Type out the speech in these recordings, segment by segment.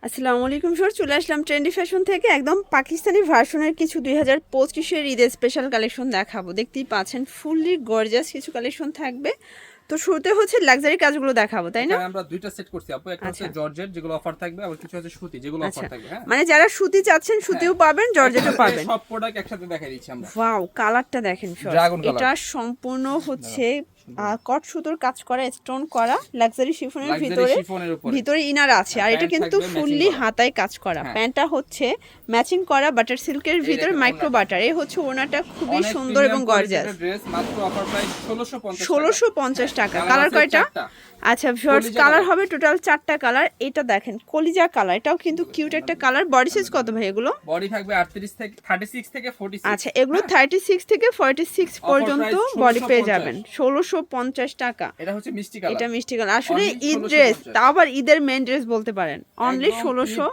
আসসালামু আলাইকুম স্যার, চলে আসলাম ট্রেন্ডি ফ্যাশন থেকে একদম পাকিস্তানি ভার্সনের কিছু 2025-এর ঈদের স্পেশাল কালেকশন দেখাবো। দেখতেই পাচ্ছেন ফুললি গর্জিয়াস কিছু কালেকশন থাকবে। তো শুরুতে হচ্ছে লাক্সারি কাজগুলো দেখাবো, তাই না? এখানে আমরা দুইটা সেট করছি আপু, একটা হচ্ছে আচ্ছা জর্জেট যেগুলো অফার থাকবে, আবার কিছু হচ্ছে সুতি যেগুলো অফার আচ্ছা, থাকবে। হ্যাঁ, মানে যারা সুতি চাচ্ছেন সুতিও পাবেন, জর্জেটও পাবেন। সব প্রোডাক্ট একসাথে দেখাই দিচ্ছি আমরা। ওয়াও, কালারটা দেখেন স্যার, ড্রাগন কালার, এটা সম্পূর্ণ হচ্ছে কট সুতোর কাজ করা, স্টোন করা লাক্সারি শিফনের লাক্সারি ভিতরে শিফনের উপরে ভিতরে ইনার আছে। আর এটা প্যান্ট কিন্তু থাকবে ম্যাচিং ফুললি করা। হাতায় কাজ করা। হ্যাঁ, প্যান্টটা হচ্ছে ম্যাচিং করা বাটার সিল্কের এই ভিতরে দেখেন মাইক্রো ওড়নাটা। বাটার। এই হচ্ছে ওনাটা খুবই অনেক সুন্দর এবং প্রিমিয়াম গর্জিয়াস। কোয়ালিটির ড্রেস, মাত্র অফার প্রাইস 1650 টাকা। 1650 টাকা। কালার কালার আছে কয়টা? চারটা। আচ্ছা ভিউয়ার্স, কলিজা কালার কালার। হবে টোটাল 4টা কালার। এটা দেখেন কলিজা কালার, এটাও কিন্তু কিউট একটা কালার। বডি সাইজ কত ভাই এগুলো? বডি থাকবে 38 থেকে 36 থেকে 46। আচ্ছা, এগুলো 36 থেকে 46 পর্যন্ত প্রাইস বডি পেয়ে 1650 যাবেন 1650 টাকা। এটা হচ্ছে মিষ্টি কালার। এটা মিষ্টি কালার, আসলে Only ঈদ ড্রেস, 1650 তাও আবার ঈদের মেন ড্রেস বলতে পারেন। অনলি একদম 1600।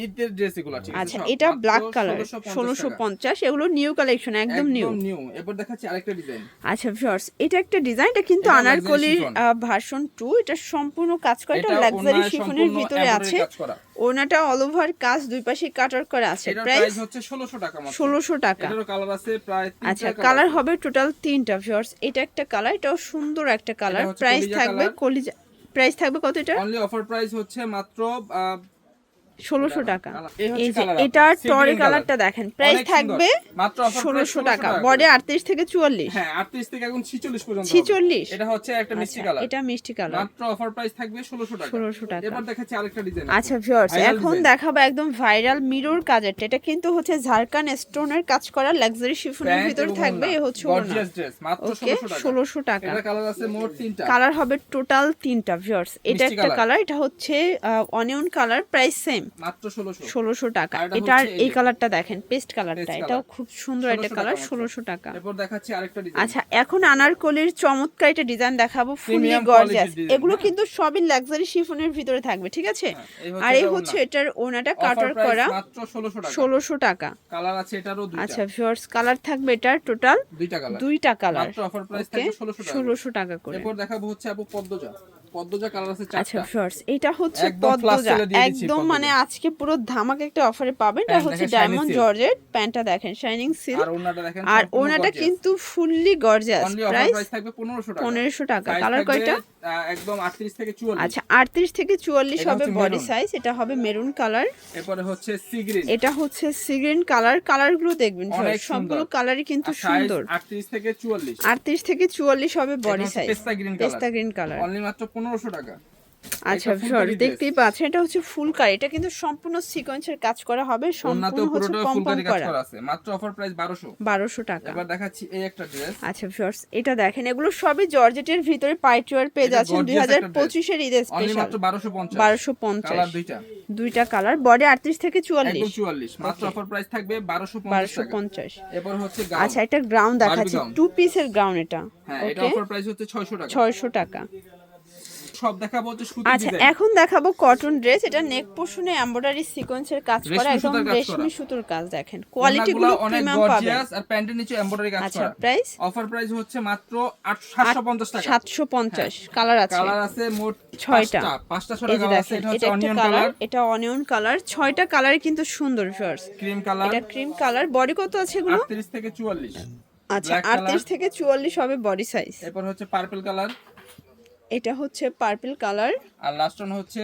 ঈদের ড্রেস এগুলো, ঠিক আছে? আচ্ছা, সব এটা মাত্র ব্ল্যাক কালার 1650 টাকা। 1650। এগুলো নিউ কালেকশন, একদম নিউ। নিউ। এরপর দেখাচ্ছি আরেকটা ডিজাইন। আচ্ছা ভিউয়ার্স, এটা একটা ডিজাইন, এটা কিন্তু এটা আনারকলির luxury chiffon। ভার্সন 2। এটা সম্পূর্ণ কাজ করা, এটা এটা লাক্সারি ওনার শিফনের সম্পূর্ণ ভিতরে এমব্রয়ডারি আছে। কাজ করা। ওনাটা অল ওভার কাজ, দুই পাশে কাটার করা আছে। এটার প্রাইস প্রাইস হচ্ছে 1600 টাকা মাত্র। 1600 টাকা। এটারও কালার আছে প্রায় আচ্ছা, তিনটা কালার আছে। হবে টোটাল 3টা ভিউয়ার্স। এটা একটা কালার, এটাও সুন্দর একটা কালার। এটা হচ্ছে প্রাইস কলিজা থাকবে কালার। কলিজা। প্রাইস থাকবে কত এটা? অনলি অফার প্রাইস হচ্ছে মাত্র 1600 টাকা। এই হচ্ছে এই যে কালার, এটার সি টরে গ্রিন কালারটা কালার। দেখেন, প্রাইস অনেক সুন্দর। থাকবে মাত্র অফার প্রাইস 1600 টাকা। করে। বডি 38 থেকে 44। হ্যাঁ, 38 থেকে এখন 46 পর্যন্ত হবে। 46। এটা হচ্ছে একটা মিষ্টি আচ্ছা, কালার। এটা মিষ্টি কালার। মাত্র অফার প্রাইস থাকবে 1600 টাকা। 1600 টাকা। এবার দেখাচ্ছি আরেকটা ডিজাইন। আচ্ছা ভিউয়ার্স, ভাইরাল এখন ডিজাইন। দেখাবো একদম ভাইরাল মিরর কাজেরটা। এটা কিন্তু হচ্ছে ঝাড়খান স্টোনের কাজ করা লাক্সারি শিফনের প্যান্ট ভিতর এবং থাকবে। ওড়না। এ হচ্ছে ওড়না। গর্জিয়াস ড্রেস, মাত্র ওকে, 1600 টাকা। এটা কালার আছে মোট 3টা। কালার হবে টোটাল 3টা ভিউয়ার্স। এটা মিষ্টি একটা কালার। কালার, এটা হচ্ছে অনিয়ন কালার। প্রাইস সেম মাত্র 1600। 1600 টাকা। আর এটা এটার হচ্ছে এই কালারটা দেখেন, পেস্ট কালারটা, পেস্ট এটাও কালার। খুব সুন্দর একটা 1600 কালার। টাকা মাত্র। 1600 টাকা। এরপর দেখাচ্ছি আরেকটা ডিজাইন। আচ্ছা, এখন আনারকলির চমৎকার একটা ডিজাইন দেখাবো, ফুললি প্রিমিয়াম গর্জিয়াস। কোয়ালিটির ডিজাইন। এগুলো হ্যাঁ, কিন্তু সবই লাক্সারি শিফনের ভিতরে থাকবে, ঠিক আছে? হ্যাঁ, আর এই এটা হচ্ছে ওড়না। এটার ওনাটা অফার কাটার প্রাইস করা মাত্র 1600 টাকা। 1600 টাকা। কালার আছে এটারও দুইটা। আচ্ছা ভিউয়ার্স, কালার থাকবে এটার টোটাল দুইটা কালার। দুইটা কালার। মাত্র অফার প্রাইস ওকে, থাকবে 1600 টাকা। 1600 টাকা করে। এরপর দেখাবো হচ্ছে আপু পদ্মজা। পদ্মজা কালার আছে আচ্ছা 4টা। ভিউয়ার্স, এটা হচ্ছে একদম ফ্লাশ পদ্মজা, সেলে দিয়ে দিচ্ছি একদম পদ্মজা। মানে আজকে পুরো ধামাকা একটা অফারে পাবেন। এটা প্যান্ট হচ্ছে দেখেন ডায়মন্ড শাইনিং সিল্ক। জর্জেট। প্যান্টটা দেখেন শাইনিং সিল্ক। আর ওড়নাটা দেখেন আর সম্পূর্ণ ওনাটা গর্জিয়াস। কিন্তু fully gorgeous. Only offer price price থাকবে 1500 টাকা। 1500 টাকা। সাইজ কালার থাকবে, কয়টা? একদম 38 থেকে 44। আচ্ছা, 38 থেকে 44 এটা হবে হচ্ছে বডি মেরুন। সাইজ। এটা হবে মেরুন কালার। এরপরে হচ্ছে সি গ্রিন। এটা হচ্ছে সি গ্রিন কালার। কালারগুলো দেখবেন অনেক সবগুলো সুন্দর। কালারই কিন্তু আর সাইজ সুন্দর। 38 থেকে 44। 38 থেকে 44 হবে বডি এটা হচ্ছে সাইজ। পেস্তা গ্রিন কালার। পেস্তা গ্রিন কালার। অনলি মাত্র 1500 টাকা। আচ্ছা এটা ফুলকারি ভিউয়ার্স, ড্রেস। দেখতেই পাচ্ছেন এটা হচ্ছে ফুলকারি। এটা কিন্তু সম্পূর্ণ সিকোয়েন্সের কাজ করা হবে, সম্পূর্ণ ওড়নাতেও হচ্ছে পুরোটা পম পম ফুলকারি কাজ করা। করা আছে। মাত্র অফার প্রাইস 1200। 1200 টাকা। এবার দেখাচ্ছি এই একটা ড্রেস। আচ্ছা ভিউয়ার্স, এটা দেখেন, এগুলো সবই জর্জেটের ভিতরে পাইটওয়ার পেয়ে এটা যাচ্ছেন gorgeous একটা 2025 এর ঈদের অনলি স্পেশাল। মাত্র 1250। 1250। কালার দুইটা। দুইটা কালার, বডি 38 থেকে একদম 44। 44। মাত্র Okay. অফার প্রাইস থাকবে 1250 টাকা। 1250। এরপর হচ্ছে গাউন। আচ্ছা, একটা গ্রাউন্ড দেখাচ্ছি, gown। 2 পিসের গ্রাউন্ড এটা। হ্যাঁ, এটা ওকে, অফার প্রাইস হচ্ছে 600 টাকা। 600 টাকা। সব দেখাবো হচ্ছে সুতি আচ্ছা, ডিজাইন। এখন দেখাবো কটন ড্রেস। এটা নেক পোর্শনে এমব্রয়ডারি সিকোয়েন্সের কাজ করা, রেশমি একদম সুতার কাজ রেশমি করা। সুতোর কাজ। দেখেন কোয়ালিটি ওড়নাগুলো গুলো অনেক প্রিমিয়াম পাবেন। গর্জিয়াস আর প্যান্টের নিচে এমব্রয়ডারি কাজ আচ্ছা, করা। প্রাইস অফার প্রাইস হচ্ছে মাত্র 750 টাকা। 750। কালার আছে কালার আছে মোট 6টা। 5টা এই ছটা যে কালার আছে। দেখেন, এটা হচ্ছে এটা একটা অনিয়ন কালার, কালার, এটা অনিয়ন কালার। 6টা কালারই কিন্তু সুন্দর ফার্স। ক্রিম কালার, এটা ক্রিম কালার। বডি কত আছে এগুলো? 38 থেকে 44। আচ্ছা, ব্ল্যাক 38 কালার। থেকে 44 হবে বডি সাইজ। এরপর হচ্ছে পার্পল কালার। এটা হচ্ছে পার্পল কালার। আর লাস্ট ওয়ান হচ্ছে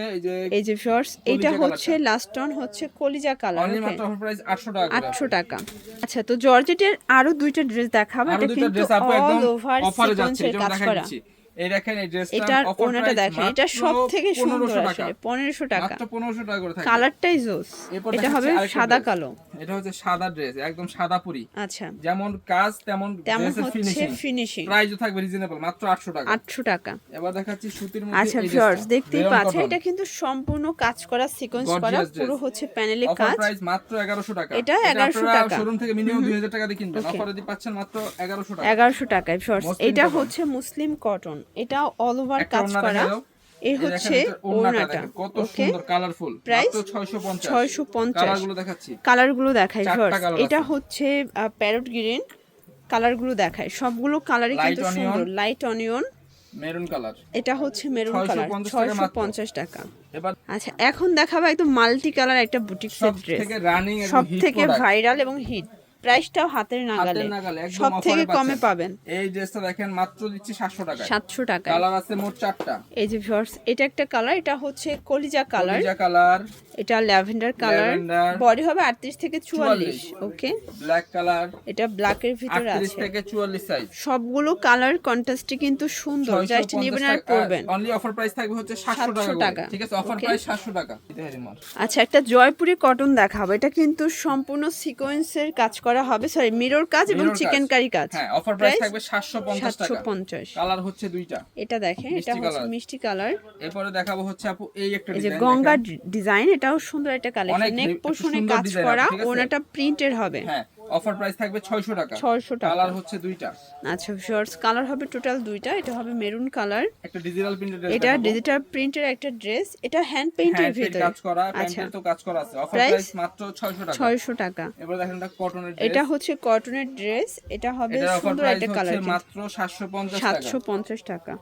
এই যে ফার্স, এটা কলিজা হচ্ছে কালারটা। লাস্ট অন হচ্ছে কলিজা কালার। অনলি মাত্র অফার প্রাইস 800 টাকা করে। 800 টাকা। আচ্ছা, তো জর্জেটের আরো দুইটা ড্রেস দেখাবো। আরো এটা দুটো কিন্তু ড্রেস আপু একদম অল ওভার অফারে যাচ্ছে, সিকোয়েন্সের এই জন্য কাজ দেখাই করা। দিচ্ছি। এই দেখেন এই ড্রেসটা এটার অফার ওনাটা প্রাইস দেখেন, মাত্র এটা সব থেকে সুন্দর 1500 টাকা। আসলে 1500 টাকা। মাত্র 1500 টাকা করে থাকে। কালারটাই জোস। এরপর এটা দেখাচ্ছি হবে আরেকটা সাদা dress। কালো। এটা হচ্ছে সাদা ড্রেস, একদম সাদা পুরি। আচ্ছা, যেমন কাজ তেমন ড্রেসের হচ্ছে ফিনিশিং। ফিনিশিং। প্রাইসও থাকবে রিজনেবল, মাত্র 800 টাকা। 800 টাকা। এবার দেখাচ্ছি সুতির মধ্যে আচ্ছা এই ভিউয়ার্স, ড্রেসটা। দেখতেই রেয়ন পাচ্ছেন কটন। এটা কিন্তু সম্পূর্ণ কাজ করা, সিকোয়েন্স করা, Gorgeous dress। পুরো হচ্ছে প্যানেলে অফার কাজ। প্রাইস মাত্র 1100 টাকা। এটা 1100 আপনারা টাকা। শোরুম থেকে মিনিমাম 2000 টাকা দিয়ে কিনবেন। Okay. অফারে দিয়ে পাচ্ছেন মাত্র 1100 টাকা। 1100 টাকায় ভিউয়ার্স। মুসলিম এটা cotton। হচ্ছে মুসলিম কটন। এটা অল ওভার একটা কাজ ওড়না করা। দেখা দাও। এই এই হচ্ছে দেখেন এটার ওড়নাটা ওড়নাটা। দেখেন কত ওকে, সুন্দর কালারফুল। প্রাইস মাত্র 650। 650। কালারগুলো দেখাচ্ছি। কালারগুলো দেখাই 4টা ভিউয়ার্স। কালার এটা আছে। হচ্ছে প্যারট গ্রিন। কালারগুলো দেখায়, সবগুলো কালারই Light কিন্তু onion। সুন্দর। Light onion, maroon colour. এটা হচ্ছে মেরুন কালার 650 টাকা। এবার আচ্ছা এখন দেখাবো একদম মাল্টি কালার একটা বুটিক্সের ড্রেস, থেকে রানিং এবং সব হিট থেকে প্রোডাক্ট, ভাইরাল এবং হিট, প্রাইসটাও হাতের নাগালে, একদম সব থেকে অফারে কমে পাবেন। এই ড্রেসটা দেখেন মাত্র দিচ্ছি 700 টাকা। 700 টাকা। কালার আছে মোট 4টা। এই যে ভিউয়ার্স, এটা একটা কালার, এটা হচ্ছে কলিজা কালার, কলিজা কালার, এটা ল্যাভেন্ডার কালার, বডি হবে 38 থেকে 44। ওকে, ব্ল্যাক কালার, এটা ব্ল্যাকের ভিতরে 38 আছে। থেকে 44 সাইজ। সবগুলো কালার কন্ট্রাস্টে কিন্তু সুন্দর, জাস্ট নেবেন আর পরবেন। অনলি অফার প্রাইস থাকবে হচ্ছে 700 টাকা। ঠিক আছে, অফার প্রাইস 700 টাকা। আচ্ছা একটা জয়পুরি কটন দেখাবো, এটা কিন্তু সম্পূর্ণ সিকোয়েন্সের কাজ করা হবে, সরি মিরর কাজ এবং চিকেন কারি কাজ। হ্যাঁ, অফার প্রাইস থাকবে 750 টাকা। 750। কালার হচ্ছে দুইটা। এটা দেখেন, এটা হচ্ছে মিষ্টি কালার। এরপরে দেখাবো হচ্ছে আপু এই একটা এই যে ডিজাইন, গঙ্গা ডিজাইন, এটাও সুন্দর একটা কালেকশন, নেক পোরশনে কাজ করা, ওনাটা প্রিন্টের হবে। হ্যাঁ, অফার প্রাইস থাকবে 600 টাকা। 600 টাকা। কালার হচ্ছে দুইটা। আচ্ছা শর্টস কালার হবে টোটাল দুইটা, এটা হবে মেরুন কালার, একটা ডিজিটাল প্রিন্টের ড্রেস, এটা ডিজিটাল প্রিন্টের একটা ড্রেস, এটা হ্যান্ড পেইন্টের ভিতরে কাজ করা, আচ্ছা প্যান্টের তো কাজ করা আছে। অফার প্রাইস মাত্র 600 টাকা। 600 টাকা। এবারে দেখেন এটা কটনের ড্রেস, এটা হচ্ছে কটনের ড্রেস, এটা হবে সুন্দর একটা কালার, মাত্র 750 টাকা। 750 টাকা।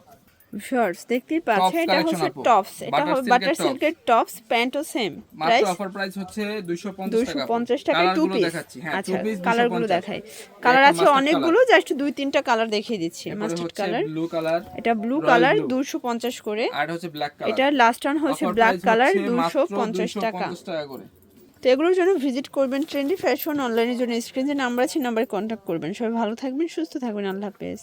শর্টস দেখতেই পাচ্ছেন, এটা হচ্ছে আপু। টপস, এটা হবে বাটার সিল্কের টপস, প্যান্টও সেম মাত্র প্রাইস। অফার প্রাইস হচ্ছে 250 টাকা টু পিস। দেখাচ্ছি। হ্যাঁ, আচ্ছা টু পিস কালারগুলো দেখাই, কালার আছে অনেকগুলো, জাস্ট 2-3টা কালার দেখিয়ে দিচ্ছি। মাস্টার্ড কালার, ব্লু কালার, এটা ব্লু কালার 250 করে, আর হচ্ছে ব্ল্যাক কালার। এটা লাস্ট ওয়ান হচ্ছে ব্ল্যাক কালার 250 টাকা। করে। তো এগুলোর জন্য ভিজিট করবেন ট্রেন্ডি ফ্যাশন অনলাইনের জন্য, স্ক্রিনে নাম্বার আছে, নাম্বারে কন্ট্যাক্ট করবেন। সবাই ভালো থাকবেন, সুস্থ থাকবেন, আল্লাহ হাফেজ।